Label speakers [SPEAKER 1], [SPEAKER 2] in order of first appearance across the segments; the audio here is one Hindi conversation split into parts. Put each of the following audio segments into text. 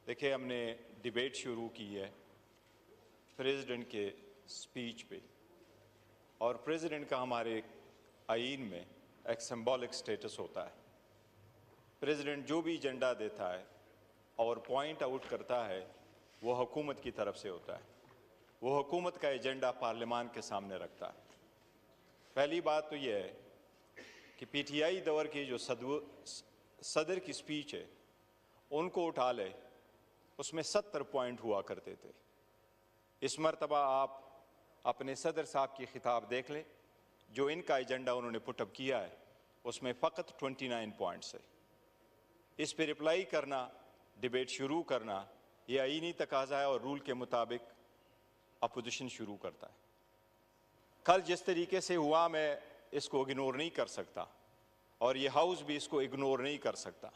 [SPEAKER 1] देखिए, हमने डिबेट शुरू की है प्रेसिडेंट के स्पीच पे, और प्रेसिडेंट का हमारे आईन में एक सिंबॉलिक स्टेटस होता है। प्रेसिडेंट जो भी एजेंडा देता है और पॉइंट आउट करता है वो हुकूमत की तरफ से होता है। वो हुकूमत का एजेंडा पार्लियामान के सामने रखता है। पहली बात तो ये है कि पीटीआई दौर की जो सदर की स्पीच है उनको उठा ले, उसमें 70 पॉइंट हुआ करते थे। इस मरतबा आप अपने सदर साहब की खिताब देख लें, जो इनका एजेंडा उन्होंने पुटअप किया है उसमें फ़कत 29 पॉइंट्स है। इस पर रिप्लाई करना, डिबेट शुरू करना, यह आईनी तकाजा है और रूल के मुताबिक अपोजिशन शुरू करता है। कल जिस तरीके से हुआ, मैं इसको इग्नोर नहीं कर सकता और ये हाउस भी इसको इग्नोर नहीं कर सकता।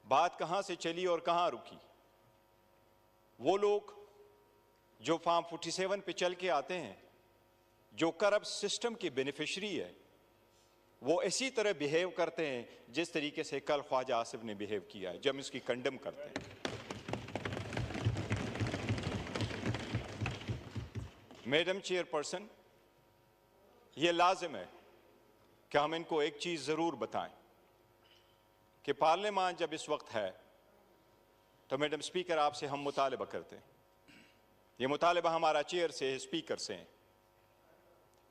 [SPEAKER 1] बात कहाँ से चली और कहाँ रुकी? वो लोग जो फॉर्म 47 पे चल के आते हैं, जो करप्ट सिस्टम के बेनिफिशरी है, वो इसी तरह बिहेव करते हैं जिस तरीके से कल ख्वाजा आसिफ ने बिहेव किया है, जब इसकी कंडेम करते हैं। मैडम चेयरपर्सन, ये लाजिम है कि हम इनको एक चीज़ ज़रूर बताएं कि पार्लियामान जब इस वक्त है तो मैडम स्पीकर आपसे हम मुतालबा करते हैं। ये मुतालबा हमारा चेयर से है, स्पीकर से है।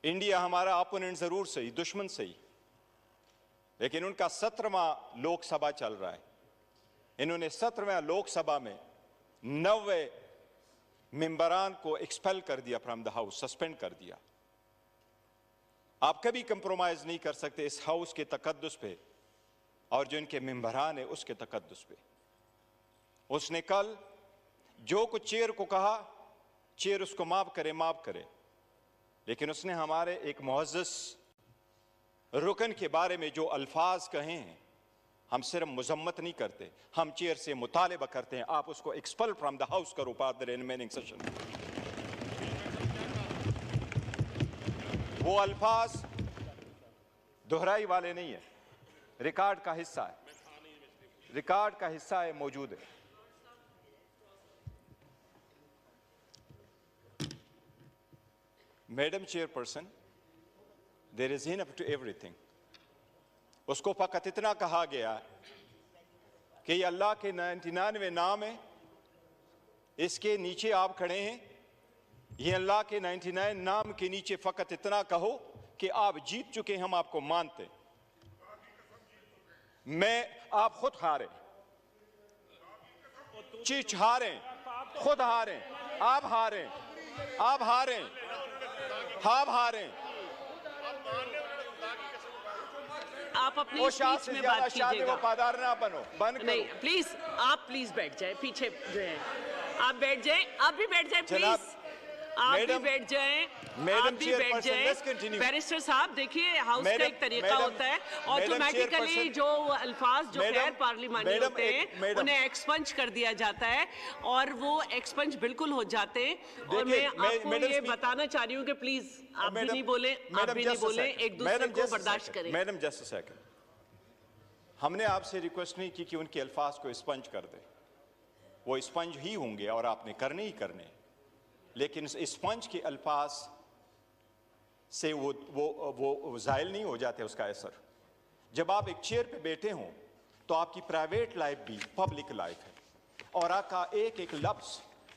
[SPEAKER 1] इंडिया हमारा अपोनेंट ज़रूर सही, दुश्मन सही, लेकिन उनका 17वां लोकसभा चल रहा है। इन्होंने 17वें लोकसभा में 90 मेंबरान को एक्सपेल कर दिया फ्रॉम द हाउस, सस्पेंड कर दिया। आप कभी कंप्रोमाइज नहीं कर सकते इस हाउस के तकद्दुस पे और जो इनके मेंबरान है उसके तकद्दुस पे। उसने कल जो कुछ चेयर को कहा, चेयर उसको माफ करे, लेकिन उसने हमारे एक मुअज़्ज़ज़ रुकन के बारे में जो अल्फाज कहे हैं, हम सिर्फ मुजम्मत नहीं करते, हम चेयर से मुतालिबा करते हैं आप उसको एक्सपेल फ्रॉम द हाउस करो फॉर द रिमेनिंग सेशन। वो अल्फाज दोहराई वाले नहीं है, रिकॉर्ड का हिस्सा है, रिकॉर्ड का हिस्सा है, मौजूद है। Madam chairperson, there is enough to everything. उसको फकत इतना कहा गया कि ये अल्लाह के 99 नाम है, इसके नीचे आप खड़े हैं, ये अल्लाह के 99 नाम के नीचे फकत इतना कहो कि आप जीत चुके, हम आपको मानते। आप खुद हारे, चिच हारे, खुद हारे, आप हारे, आप हारे, आप हारे।
[SPEAKER 2] आप अपनी स्पीच में बात कीजिएगा।
[SPEAKER 1] वफादार ना बनो, बंद करो।
[SPEAKER 2] नहीं, प्लीज, आप प्लीज बैठ जाए, पीछे जो है आप बैठ जाए, आप भी बैठ जाए प्लीज, आप भी बैठ जाए, आप भी बैठ जाए। बैरिस्टर साहब, देखिए हाउस का एक तरीका होता है, ऑटोमेटिकली जो अल्फाज जो गैर पार्लिमानी होते हैं उन्हें एक्सपंज कर दिया जाता है और वो एक्सपंज बिल्कुल हो जाते हैं। और मैं आपको ये बताना चाह रही हूँ कि प्लीज आप भी नहीं बोले, आप भी नहीं बोले, एक दूसरे को बर्दाश्त करें।
[SPEAKER 1] मैडम जस्ट अ सेकंड, हमने आपसे रिक्वेस्ट नहीं की कि उनके अल्फाज को स्पंज कर दे, वो स्पंज ही होंगे और आपने करने ही करने, लेकिन स्पंज के अल्फाज से वो ज़ायल नहीं हो जाते उसका असर। जब आप एक चेयर पे बैठे हों तो आपकी प्राइवेट लाइफ भी पब्लिक लाइफ है, और आपका एक एक लफ्ज़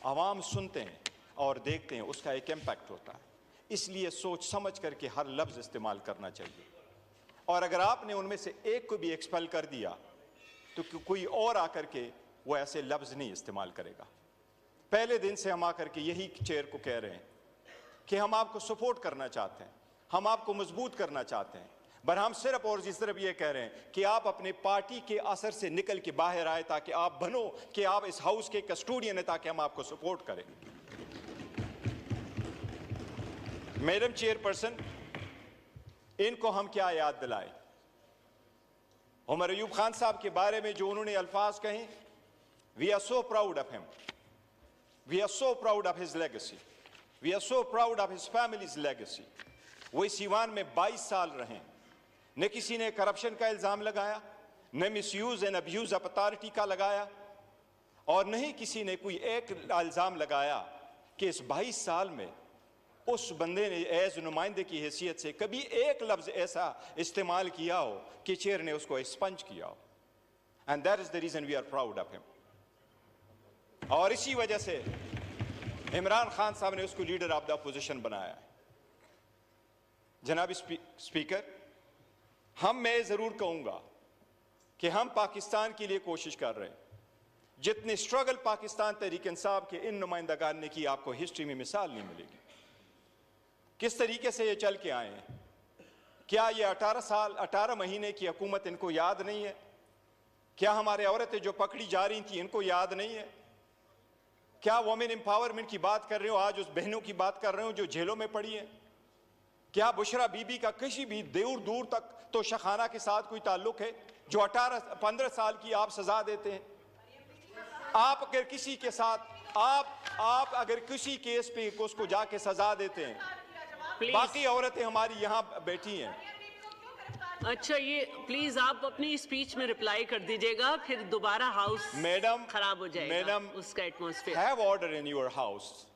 [SPEAKER 1] आवाम सुनते हैं और देखते हैं, उसका एक इम्पैक्ट होता है। इसलिए सोच समझ करके हर लफ्ज़ इस्तेमाल करना चाहिए, और अगर आपने उनमें से एक को भी एक्सपेल कर दिया तो कोई और आकर के वो ऐसे लफ्ज़ नहीं इस्तेमाल करेगा। पहले दिन से हम आकर के यही चेयर को कह रहे हैं कि हम आपको सपोर्ट करना चाहते हैं, हम आपको मजबूत करना चाहते हैं, पर हम सिर्फ और इस तरफ ये कह रहे हैं कि आप अपने पार्टी के असर से निकल के बाहर आए, ताकि आप बनो कि आप इस हाउस के कस्टोडियन हैं, ताकि हम आपको सपोर्ट करें। मैडम चेयरपर्सन, इनको हम क्या याद दिलाएं? उमर अयूब खान साहब के बारे में जो उन्होंने अल्फाज कहे, we are so proud of him, we are so proud of his legacy, we are so proud of his family's legacy। वो इस ईवान में 22 साल रहे, न किसी ने करप्शन का इल्ज़ाम लगाया, न misuse and abuse of authority का लगाया, और नहीं किसी ने कोई एक इल्ज़ाम लगाया कि इस 22 साल में उस बंदे ने एज नुमाइंदे की हैसियत से कभी एक लफ्ज़ ऐसा इस्तेमाल किया हो कि चेयर ने उसको एक्सपंज किया हो। And that is the reason we are proud of him. और इसी वजह से इमरान खान साहब ने उसको लीडर ऑफ द अपोजिशन बनाया है। जनाब स्पीकर, मैं ज़रूर कहूँगा कि हम पाकिस्तान के लिए कोशिश कर रहे हैं। जितने स्ट्रगल पाकिस्तान तहरीक इंसाफ के इन नुमाइंदगान ने की, आपको हिस्ट्री में मिसाल नहीं मिलेगी। किस तरीके से ये चल के आए हैं। क्या ये 18 महीने की हुकूमत इनको याद नहीं है? क्या हमारे औरतें जो पकड़ी जा रही थी इनको याद नहीं है? क्या वुमेन एम्पावरमेंट की बात कर रहे हो, आज उस बहनों की बात कर रहे हो जो जेलों में पड़ी हैं? क्या बुशरा बीबी का किसी भी दूर दूर तक तो शखाना के साथ कोई ताल्लुक है जो 15 साल की आप सजा देते हैं? आप अगर किसी के साथ आप अगर किसी केस पे उसको जाके सजा देते हैं, बाकी औरतें हमारी यहाँ बैठी हैं।
[SPEAKER 2] अच्छा, ये प्लीज आप अपनी स्पीच में रिप्लाई कर दीजिएगा, फिर दोबारा हाउस
[SPEAKER 1] मैडम
[SPEAKER 2] खराब हो जाएगा।
[SPEAKER 1] मैडम,
[SPEAKER 2] उसका atmosphere.
[SPEAKER 1] Have order in your house,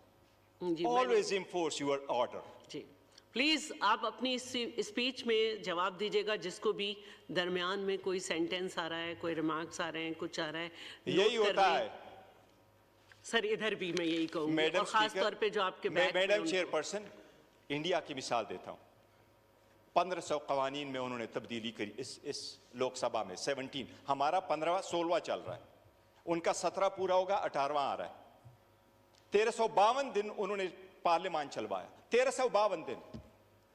[SPEAKER 1] always enforce your order.
[SPEAKER 2] जी प्लीज आप अपनी स्पीच में जवाब दीजिएगा, जिसको भी दरमियान में कोई सेंटेंस आ रहा है, कोई रिमार्क्स आ रहे हैं, कुछ आ रहा है,
[SPEAKER 1] यही होता है
[SPEAKER 2] सर। इधर भी मैं यही कहूँगी, और खास तौर पे जो आपके
[SPEAKER 1] मैडम चेयरपर्सन, इंडिया की मिसाल देता हूँ। 1500 कवानीन में उन्होंने तब्दीली करी इस लोकसभा में। 17, हमारा 15वां 16वां चल रहा है, उनका 17 पूरा होगा, 18वां आ रहा है। 1352 दिन उन्होंने पार्लियामान चलवाया, 1352 दिन।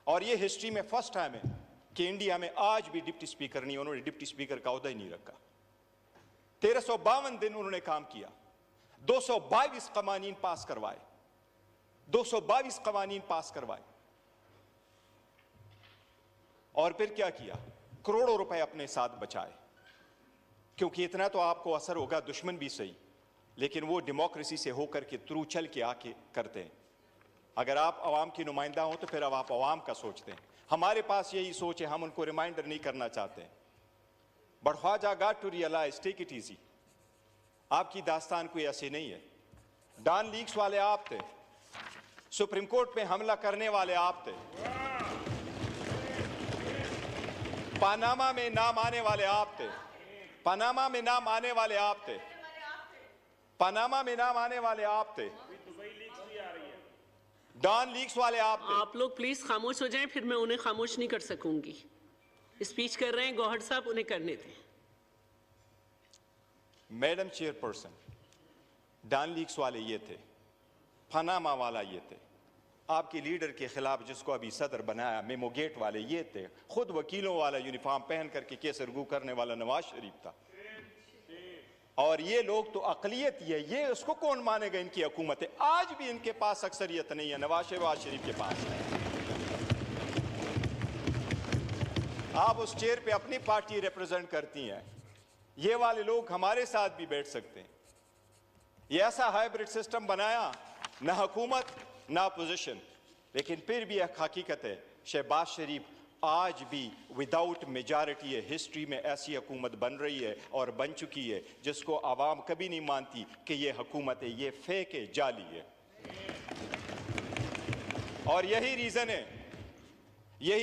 [SPEAKER 1] और ये हिस्ट्री में फर्स्ट टाइम है कि इंडिया में आज भी डिप्टी स्पीकर नहीं, उन्होंने डिप्टी स्पीकर का ओहदा ही नहीं रखा। 1352 दिन उन्होंने काम किया, 222 कवानीन पास करवाए, 222 कवानीन पास करवाए। और फिर क्या किया? करोड़ों रुपए अपने साथ बचाए। क्योंकि इतना तो आपको असर होगा, दुश्मन भी सही, लेकिन वो डेमोक्रेसी से होकर के थ्रू चल के आके करते हैं। अगर आप अवाम की नुमाइंदा हो तो फिर अब आप अवाम का सोचते हैं। हमारे पास यही सोच है, हम उनको रिमाइंडर नहीं करना चाहते हैं। But Khawaja got to realise, take it easy. आपकी दास्तान कोई ऐसी नहीं है। डॉन लीक्स वाले आप थे, सुप्रीम कोर्ट पे हमला करने वाले आप थे, पनामा में नाम आने वाले आप थे, पनामा में नाम आने वाले आप थे, पनामा में नाम आने वाले आप थे, डॉन लीक्स वाले आप थे।
[SPEAKER 2] आप लोग प्लीज खामोश हो जाएं, फिर मैं उन्हें खामोश नहीं कर सकूंगी। स्पीच कर रहे हैं गौहर साहब, उन्हें करने दें।
[SPEAKER 1] मैडम चेयरपर्सन, डॉन लीक्स वाले ये थे, पनामा वाला ये थे, आपके लीडर के खिलाफ जिसको अभी सदर बनाया मेमो गेट वाले ये थे, खुद वकीलों वाला यूनिफॉर्म पहन करके केस रगू करने वाला नवाज शरीफ था। और ये लोग तो अकलियत ही है, ये उसको कौन मानेगा? इनकी हुकूमत है, आज भी इनके पास अक्सरियत नहीं है, नवाज शरीफ के पास है। आप उस चेयर पे अपनी पार्टी रिप्रेजेंट करती हैं, ये वाले लोग हमारे साथ भी बैठ सकते हैं। ये ऐसा हाइब्रिड सिस्टम बनाया, ना हुकूमत ना अपोजिशन, लेकिन फिर भी एक हकीकत है, शहबाज शरीफ आज भी विदाउट मेजॉरिटी है हिस्ट्री में ऐसी हुकूमत बन रही है और बन चुकी है जिसको आवाम कभी नहीं मानती कि ये हुकूमत है, ये फेक है, जाली है। और यही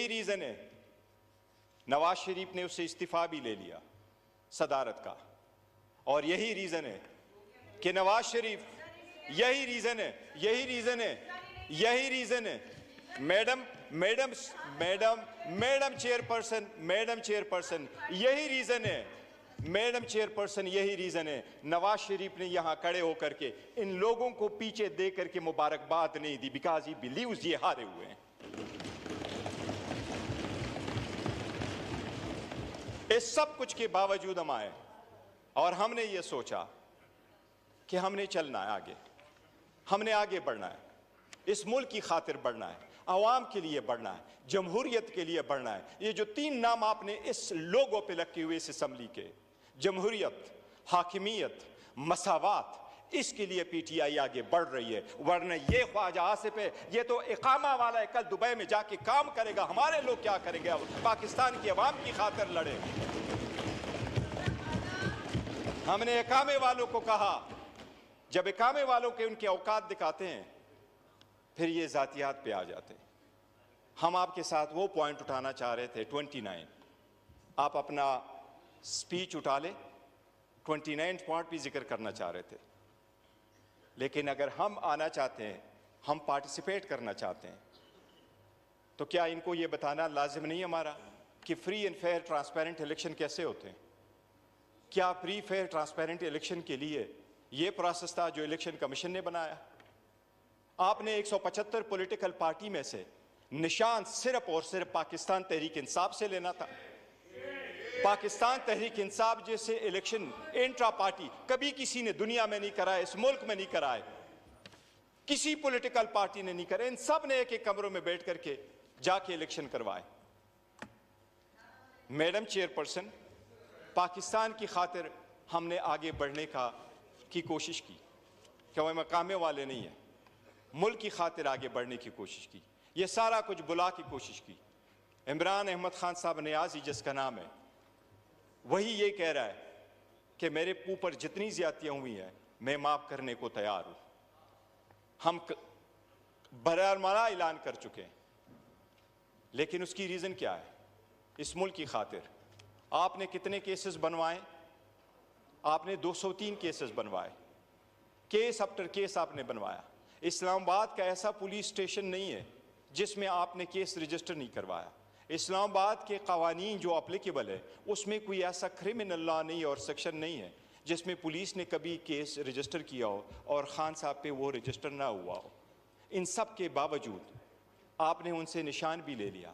[SPEAKER 1] रीजन है नवाज शरीफ ने उससे इस्तीफा भी ले लिया सदारत का। और यही रीजन है कि नवाज शरीफ, यही रीजन है मैडम चेयरपर्सन, यही रीजन है नवाज शरीफ ने यहां खड़े होकर के इन लोगों को पीछे दे करके मुबारकबाद नहीं दी, बिकॉज ही बिलीव्स ये हारे हुए हैं। इस सब कुछ के बावजूद हम आए और हमने ये सोचा कि हमने चलना है आगे, हमने आगे बढ़ना है, इस मुल्क की खातिर बढ़ना है, आवाम के लिए बढ़ना है, जमहूरियत के लिए बढ़ना है। ये जो 3 नाम आपने इस लोगों पे लगे हुए इस असम्बली के, जमहूरियत, हाकिमियत, मसावात, इसके लिए पीटीआई आगे बढ़ रही है। वरना ये ख्वाजा आसिफ है, ये तो इकामा वाला है, कल दुबई में जाके काम करेगा, हमारे लोग क्या करेंगे? पाकिस्तान की आवाम की खातिर लड़े। हमने इकामे वालों को कहा जब इकामे वालों के उनके औकात दिखाते हैं फिर ये ज़ातियात पे आ जाते हैं। हम आपके साथ वो पॉइंट उठाना चाह रहे थे 29, आप अपना स्पीच उठा ले, 29 पॉइंट भी जिक्र करना चाह रहे थे, लेकिन अगर हम आना चाहते हैं, हम पार्टिसिपेट करना चाहते हैं, तो क्या इनको ये बताना लाजिम नहीं हमारा कि free and fair transparent election कैसे होते हैं? क्या फ्री फेयर ट्रांसपेरेंट इलेक्शन के लिए ये प्रोसेस था जो इलेक्शन कमीशन ने बनाया? आपने 175 पॉलिटिकल पार्टी में से निशान सिर्फ और सिर्फ पाकिस्तान तहरीक इंसाफ से लेना था। पाकिस्तान तहरीक इंसाफ जैसे इलेक्शन इंट्रा पार्टी कभी किसी ने दुनिया में नहीं कराए, इस मुल्क में नहीं कराए, किसी पॉलिटिकल पार्टी ने नहीं कराए। इन सब ने एक एक कमरों में बैठ करके जाके इलेक्शन करवाए। मैडम चेयरपर्सन, पाकिस्तान की खातिर हमने आगे बढ़ने की कोशिश की, क्या वो मकामे वाले नहीं हैं, मुल्क की खातिर आगे बढ़ने की कोशिश की, ये सारा कुछ बुला की कोशिश की। इमरान अहमद खान साहब नियाज़ी जिसका नाम है, वही ये कह रहा है कि मेरे ऊपर जितनी ज्यादतियां हुई हैं मैं माफ़ करने को तैयार हूं। हम बरामदा ऐलान कर चुके हैं, लेकिन उसकी रीज़न क्या है? इस मुल्क की खातिर आपने कितने केसेस बनवाए? आपने 203 केसेस बनवाए, केस आफ्टर केस आपने बनवाया। इस्लामाबाद का ऐसा पुलिस स्टेशन नहीं है जिसमें आपने केस रजिस्टर नहीं करवाया। इस्लामाबाद के कवानीन जो अप्लीकेबल है उसमें कोई ऐसा क्रिमिनल लॉ नहीं और सेक्शन नहीं है जिसमें पुलिस ने कभी केस रजिस्टर किया हो और खान साहब पे वो रजिस्टर ना हुआ हो। इन सब के बावजूद आपने उनसे निशान भी ले लिया,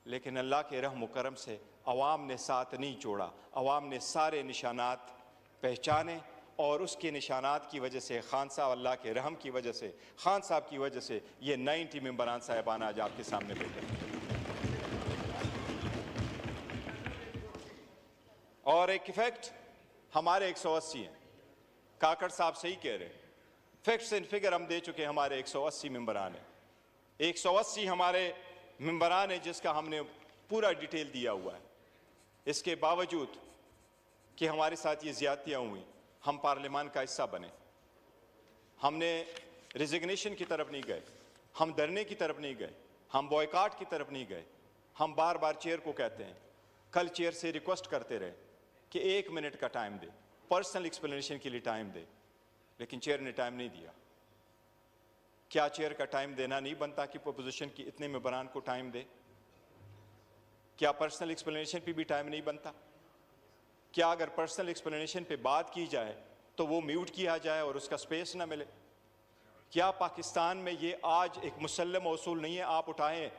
[SPEAKER 1] लेकिन अल्लाह के रहम व करम से अवाम ने साथ नहीं छोड़ा। अवाम ने सारे निशानात पहचाने और उसके निशानात की वजह से खान साहब, अल्लाह के रहम की वजह से, खान साहब की वजह से ये 90 मेंबरान साहिबान आज आपके सामने बैठे। और एक इफेक्ट हमारे 180 हैं। काकड़ साहब सही कह रहे हैं, फैक्ट्स एंड फिगर हम दे चुके हैं। हमारे 180 मेंबरान हैं, 180 हमारे मेंबरान हैं जिसका हमने पूरा डिटेल दिया हुआ है। इसके बावजूद कि हमारे साथ ये ज्यादतियाँ हुई, हम पार्लियामान का हिस्सा बने। हमने रिजिग्नेशन की तरफ नहीं गए, हम धरने की तरफ नहीं गए, हम बॉयकाट की तरफ नहीं गए। हम बार बार चेयर को कहते हैं, कल चेयर से रिक्वेस्ट करते रहे कि 1 मिनट का टाइम दे, पर्सनल एक्सप्लेनेशन के लिए टाइम दे, लेकिन चेयर ने टाइम नहीं दिया। क्या चेयर का टाइम देना नहीं बनता कि पोजीशन की इतने मेंबरान को टाइम दे? क्या पर्सनल एक्सप्लेनेशन पे भी टाइम नहीं बनता? क्या अगर पर्सनल एक्सप्लेनेशन पे बात की जाए तो वो म्यूट किया जाए और उसका स्पेस ना मिले? क्या पाकिस्तान में ये आज एक मुसल्लम उसूल नहीं है? आप उठाएं,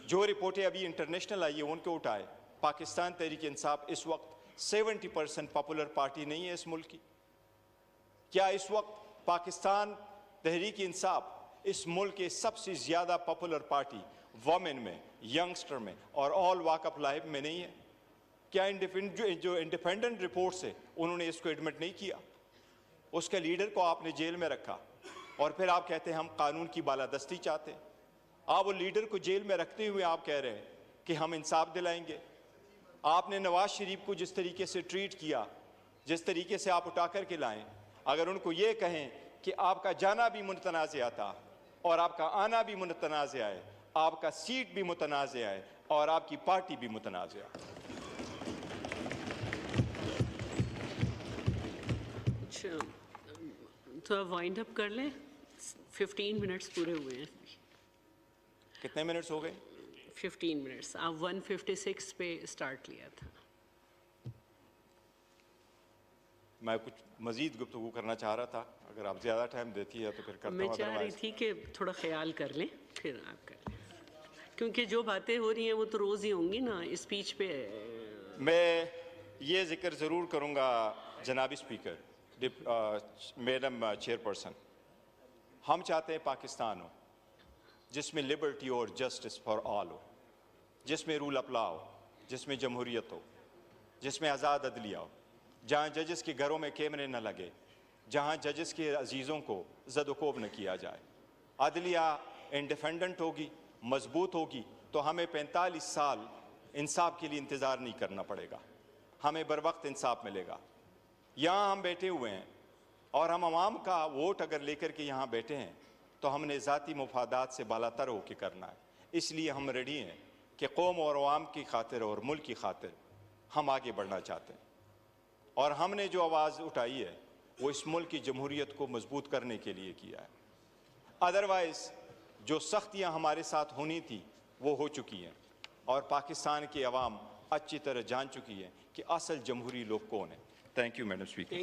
[SPEAKER 1] जो रिपोर्टें अभी इंटरनेशनल आई है उनको उठाए। पाकिस्तान तहरीक इंसाफ इस वक्त 70% पॉपुलर पार्टी नहीं है इस मुल्क की। क्या इस वक्त पाकिस्तान तहरीक इंसाफ इस मुल्क के सबसे ज़्यादा पॉपुलर पार्टी वोमेन में, यंगस्टर में और ऑल वॉक ऑफ लाइफ में नहीं है? क्या जो इंडिपेंडेंट रिपोर्ट्स है उन्होंने इसको एडमिट नहीं किया? उसके लीडर को आपने जेल में रखा और फिर आप कहते हैं हम कानून की बालादस्ती चाहते हैं। आप वो लीडर को जेल में रखते हुए आप कह रहे हैं कि हम इंसाफ दिलाएंगे। आपने नवाज शरीफ को जिस तरीके से ट्रीट किया, जिस तरीके से आप उठा कर के लाएं, अगर उनको ये कहें कि आपका जाना भी मुतनाज़ा था और आपका आना भी मुतनाज़ा है, आपका सीट भी मुतनाज़ा है और आपकी पार्टी भी मुतनाज़ा है।
[SPEAKER 2] तो आप वाइंड अप कर लें, 15 मिनट्स पूरे हुए हैं।
[SPEAKER 1] कितने मिनट्स हो गए?
[SPEAKER 2] 15 मिनट्स। आप 156 पे स्टार्ट लिया था।
[SPEAKER 1] मैं कुछ मजीद गुफ्तगू करना चाह रहा था, अगर आप ज़्यादा टाइम देती है तो फिर करता हूं।
[SPEAKER 2] मैं चाह रही थी कि थोड़ा ख्याल कर लें फिर आप कर लें, क्योंकि जो बातें हो रही हैं वो तो रोज़ ही होंगी ना स्पीच पे।
[SPEAKER 1] मैं ये जिक्र ज़रूर करूँगा जनाबी स्पीकर, मैडम चेयरपर्सन, हम चाहते हैं पाकिस्तान हो जिसमें लिबर्टी और जस्टिस फॉर ऑल हो, जिसमें रूल ऑफ लॉ हो, जिसमें जमहूरियत हो, जिसमें आज़ाद अदलिया हो, जहाँ जजेस के घरों में कैमरे न लगे, जहाँ जजेस के अजीज़ों को ज़द-ओ-कोब न किया जाए। अदलिया इंडिपेंडेंट होगी, मजबूत होगी तो हमें 45 साल इंसाफ के लिए इंतज़ार नहीं करना पड़ेगा, हमें बर वक्त इंसाफ मिलेगा। यहाँ हम बैठे हुए हैं, और हम आवाम का वोट अगर लेकर के यहाँ बैठे हैं तो हमने ज़ाती मुफादात से बालातर होकर करना है। इसलिए हम रेडी हैं कि कौम और अवाम की खातिर और मुल्क की खातिर हम आगे बढ़ना चाहते हैं। और हमने जो आवाज़ उठाई है वो इस मुल्क की जमहूरियत को मजबूत करने के लिए किया है। अदरवाइज़ जो सख्तियाँ हमारे साथ होनी थी वो हो चुकी हैं और पाकिस्तान की अवाम अच्छी तरह जान चुकी है कि असल जमहूरी लोग कौन है। Thank you madam speaker.